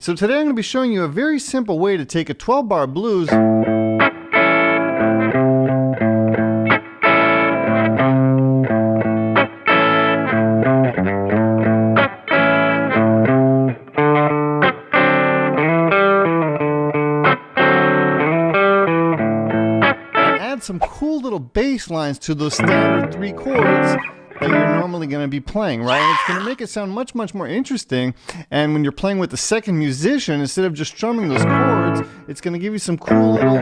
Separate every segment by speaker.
Speaker 1: So today I'm going to be showing you a very simple way to take a 12-bar blues and add some cool little bass lines to those standard 3 chords that you're normally going to be playing, right? And it's going to make it sound much, much more interesting. And when you're playing with the second musician, instead of just strumming those chords, it's going to give you some cool little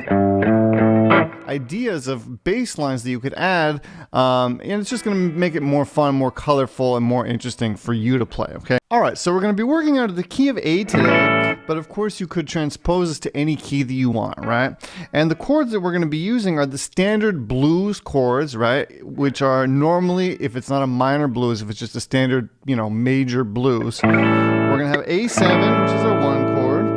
Speaker 1: ideas of bass lines that you could add. And it's just going to make it more fun, more colorful, and more interesting for you to play, okay? All right, so we're going to be working out of the key of A today, but of course you could transpose this to any key that you want, right? And the chords that we're going to be using are the standard blues chords, right? Which are normally, if it's not a minor blues, if it's just a standard, major blues, we're going to have A7, which is our 1 chord,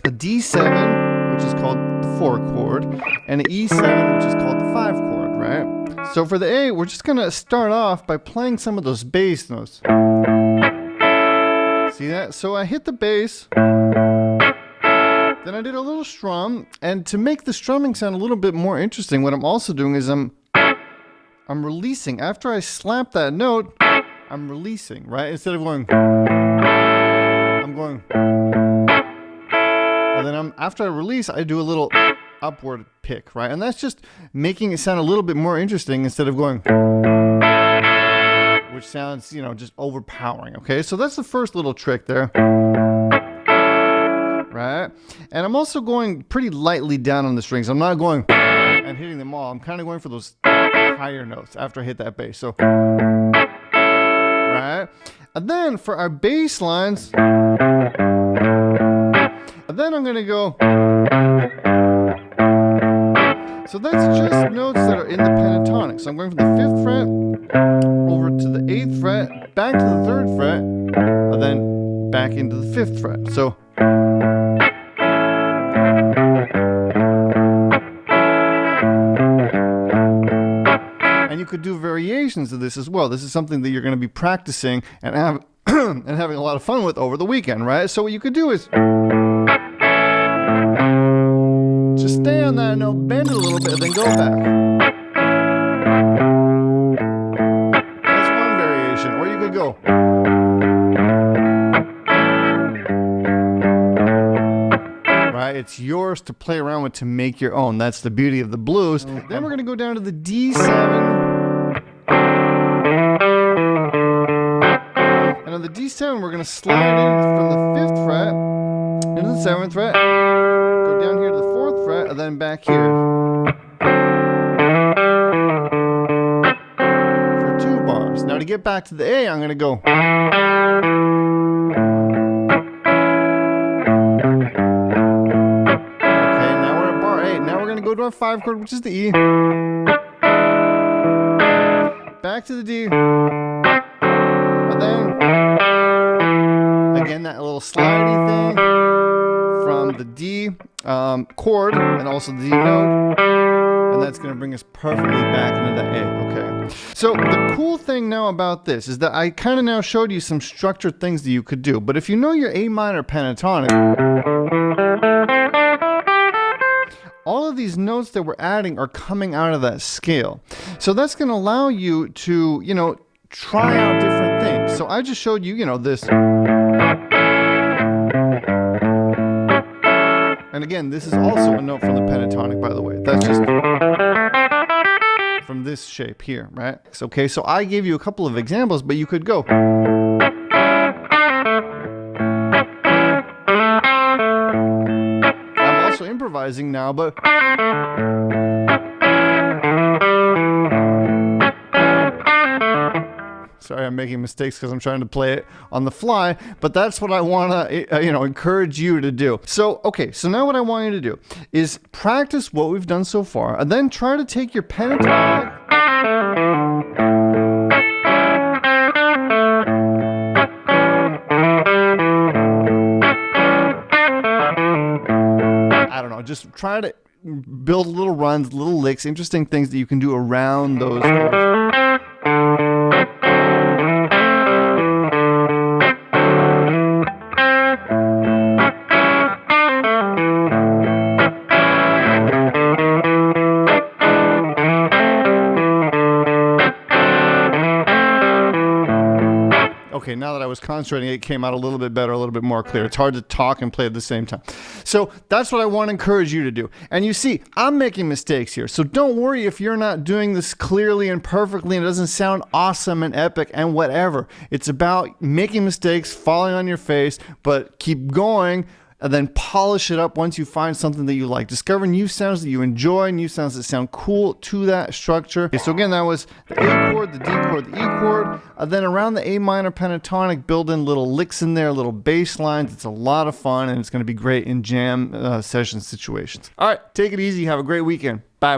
Speaker 1: a D7, which is called the 4 chord, and an E7, which is called the 5 chord, right? So for the A, we're just going to start off by playing some of those bass notes. See that? So I hit the bass, then I did a little strum, and to make the strumming sound a little bit more interesting, what I'm also doing is I'm releasing. After I slap that note, I'm releasing, right? Instead of going, I'm going, and then after I release, I do a little upward pick, right? And that's just making it sound a little bit more interesting instead of going, which sounds, just overpowering, okay? So that's the first little trick there, right? And I'm also going pretty lightly down on the strings. I'm not going and hitting them all. I'm kind of going for those higher notes after I hit that bass. So, right? And then for our bass lines, and then I'm going to go, so that's just notes that are in the pentatonic. So I'm going from the 5th fret over to the 8th fret, back to the 3rd fret, and then back into the 5th fret. So and you could do variations of this as well. This is something that you're going to be practicing and and having a lot of fun with over the weekend, right? So what you could do is just stay on that note, bend it a little bit, then go back. That's one variation. Or you could go. Right? It's yours to play around with, to make your own. That's the beauty of the blues. Then we're going to go down to the D7. And on the D7, we're going to slide in from the 5th fret into the 7th fret. Go down here to the 4th fret, and then back here for 2 bars. Now to get back to the A, I'm going to go. Okay, now we're at bar 8. Now we're going to go to our 5 chord, which is the E. Back to the D. And then, again, that little slidey thing from the D chord and also the D note, and that's going to bring us perfectly back into the A, okay? So the cool thing now about this is that I kind of now showed you some structured things that you could do, but if you know your A minor pentatonic, all of these notes that we're adding are coming out of that scale. So that's going to allow you to, try out different things. So I just showed you, this. And again, this is also a note from the pentatonic, by the way. That's just from this shape here, right? Okay, so I gave you a couple of examples, but you could go. I'm also improvising now, but sorry, I'm making mistakes because I'm trying to play it on the fly, but that's what I want to, encourage you to do. So, okay, so now what I want you to do is practice what we've done so far, and then try to take your pentatonic just try to build little runs, little licks, interesting things that you can do around those chords. Okay, now that I was concentrating, it came out a little bit better, a little bit more clear. It's hard to talk and play at the same time. So that's what I want to encourage you to do. And you see, I'm making mistakes here. So don't worry if you're not doing this clearly and perfectly and it doesn't sound awesome and epic and whatever. It's about making mistakes, falling on your face, but keep going. And then polish it up once you find something that you like. Discover new sounds that you enjoy, new sounds that sound cool to that structure. Okay, so again, that was the A chord, the D chord, the E chord. Then around the A minor pentatonic, build in little licks in there, little bass lines. It's a lot of fun, and it's going to be great in jam session situations. All right, take it easy. Have a great weekend. Bye-bye.